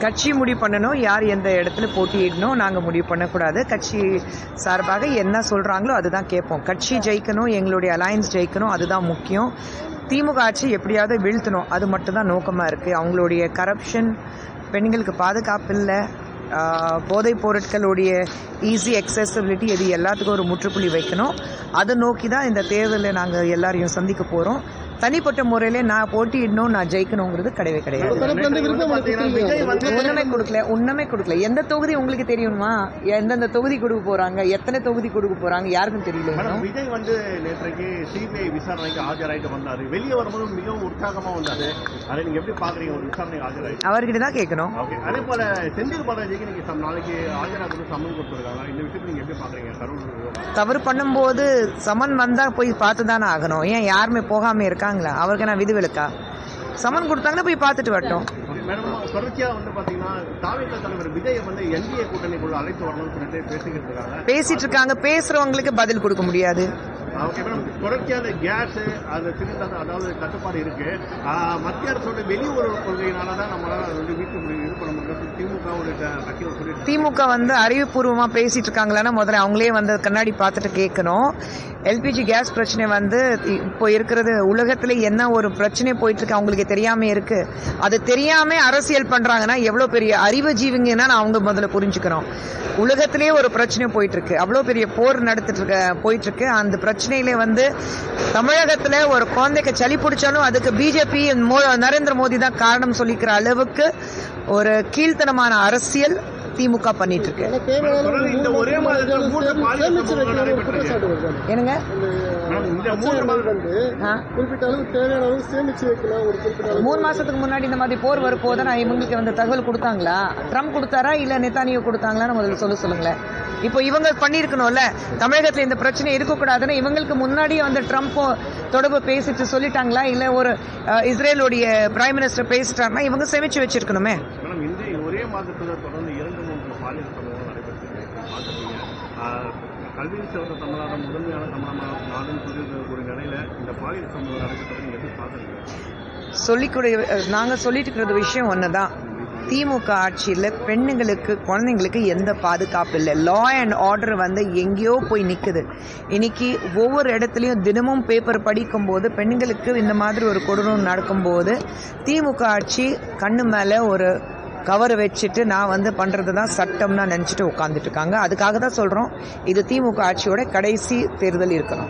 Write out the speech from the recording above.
கட்சி முடிவு பண்ணணும் யார் எந்த இடத்துல போட்டியிடணும். நாங்கள் முடிவு பண்ணக்கூடாது. கட்சி சார்பாக என்ன சொல்கிறாங்களோ அதுதான் கேட்போம். கட்சி ஜெயிக்கணும், எங்களுடைய அலையன்ஸ் ஜெயிக்கணும், அதுதான் முக்கியம். திமுக ஆட்சி எப்படியாவது வீழ்த்தணும், அது மட்டும்தான் நோக்கமாக இருக்குது. அவங்களுடைய கரப்ஷன், பெண்களுக்கு பாதுகாப்பு இல்லை, போதைப் பொருட்களுடைய ஈஸி அக்சசிபிலிட்டி, இது எல்லாத்துக்கும் ஒரு முற்றுப்புள்ளி வைக்கணும். அதை நோக்கி தான் இந்த தேர்தலில் நாங்கள் எல்லாரையும் சந்திக்க போகிறோம். தனிப்பட்ட முறையிலே நான் போட்டியிடணும், நான் ஜெயிக்கணுங்கிறது கிடையவே கிடையாது. உண்மையே கொடுக்கல. எந்த தொகுதி உங்களுக்கு தெரியுமா? எந்தெந்த தொகுதி கொடுக்க போறாங்க, எத்தனை தொகுதி கொடுக்க போறாங்க, யாருக்கும் தெரியல. விஜய் வந்து நேற்றைக்கு சிபிஐ விசாரணைக்கு ஆஜராயிட்டு வந்தாரு. வெளியே வரும்போது மிகவும் உற்சாகமா வந்தாரு. அதை நீங்க எப்படி பாக்குறீங்க? ஒரு விசாரணைக்கு ஆஜராயிட்டு அவர்கிட்ட தான் கேட்கணும். அதே போல செந்தில் பாலாஜிக்கு நீங்க நாளைக்கு ஆஜராக சம்மன் கொடுத்துருக்காங்க. இந்த விஷயத்தை நீங்க எப்படி பாக்குறீங்க? தவறு பண்ணும்போது சமன் வந்தா போய் பார்த்து தானே ஆகணும். ஏன் யாருமே போகாம இருக்காங்களா? அவருக்கு நான் விதிவிலக்கா? சமன் கொடுத்தாங்கன்னா போய் பார்த்துட்டு வரட்டும். தொடர்ச்சியா வந்து பாத்தீங்கன்னா தாவேகா தலைவர் விஜய் வந்து என்டிஏ கூட்டணிக்குள்ள அழைத்து வரணும்னு சொல்லிட்டு பேசிட்டு இருக்காங்க. பேசுறவங்களுக்கு பதில் கொடுக்க முடியாது. தொடர்ச்சியான கேஸ் அது சிலிண்டர், அதாவது கட்டுப்பாடு இருக்கு. மத்திய அரசோட வெளியுறவு கொள்கையினாலதான் நம்மளால வந்து வீட்டு இது பண்ண முடியும். திமுக வந்து அறிவுபூர்வமா பேசிட்டு இருக்காங்களான்னா முதல்ல அவங்களே வந்து கண்ணாடி பார்த்துட்டு கேட்கணும். எல்பிஜி கேஸ் பிரச்சனை வந்து இப்போ இருக்கிறது உலகத்துல என்ன ஒரு பிரச்சனை போயிட்டு இருக்கு அவங்களுக்கு தெரியாம இருக்கு. அது தெரியாம அரசியல் பண்றாங்கன்னா எவ்வளவு பெரிய அறிவு ஜீவிங்கன்னா அவங்க முதல்ல புரிஞ்சுக்கிறோம். உலகத்திலேயே ஒரு பிரச்சனை போயிட்டு இருக்கு, அவ்வளவு பெரிய போர் போயிட்டு இருக்கு. அந்த பிரச்சனையில வந்து தமிழகத்துல ஒரு குழந்தைக்கு சளி பிடிச்சாலும் அதுக்கு பிஜேபி நரேந்திர மோடி தான் காரணம் சொல்லிக்கிற அளவுக்கு ஒரு கீழ்த்தனமான அரசியல் திமுக பண்ணிட்டு இருக்கு. என்னங்க 3 மாசத்துக்கு முன்னாடி இந்த மாதிரி போர் வரப்போதான் இவங்களுக்கு வந்து தகவல் கொடுத்தாங்களா? ட்ரம்ப் கொடுத்தாரா இல்ல நெத்தானியோ கொடுத்தாங்களான்னு முதல்ல சொல்லுங்களேன். இப்போ இவங்க பண்ணிருக்கணும்ல, தமிழகத்துல இந்த பிரச்சனை இருக்கக்கூடாதுன்னு இவங்களுக்கு முன்னாடியே வந்து ட்ரம்ப் தொடர்பு பேசிட்டு சொல்லிட்டாங்களா? இல்ல ஒரு இஸ்ரேலுடைய பிரைம் மினிஸ்டர் பேசிட்டாருன்னா இவங்க சேமிச்சு வச்சிருக்கணுமே. ஒரே மாதத்துல தொடர்ந்து 2-3 பாலியல் சம்பவங்கள் நடைபெற்றது. கல்வியில் சிறந்த தமிழ்நாடு முதன்மையான தமிழக நாடுன்னு சொல்லியிருக்கக்கூடிய நிலையில இந்த பாலியல் சம்பவம் நடைபெற்றது நீங்க எப்படி பாக்குறீங்க? நாங்க சொல்லிட்டு இருக்கிற விஷயம் ஒண்ணுதான். திமுக ஆட்சியில் பெண்ணுங்களுக்கு, குழந்தைங்களுக்கு எந்த பாதுகாப்பு இல்லை. லா அண்ட் ஆர்டர் வந்து எங்கேயோ போய் நிற்குது. இன்னைக்கு ஒவ்வொரு இடத்துலையும் தினமும் பேப்பர் படிக்கும் போது பெண்களுக்கு இந்த மாதிரி ஒரு கொடூரம் நடக்கும்போது திமுக ஆட்சி கண்ணு மேலே ஒரு கவர் வச்சுட்டு நான் வந்து பண்றது தான் சட்டம்னா நினைச்சிட்டு உட்காந்துட்டு இருக்காங்க. அதுக்காக தான் சொல்றோம், இது திமுக ஆட்சியோட கடைசி தேர்தல் இருக்கணும்.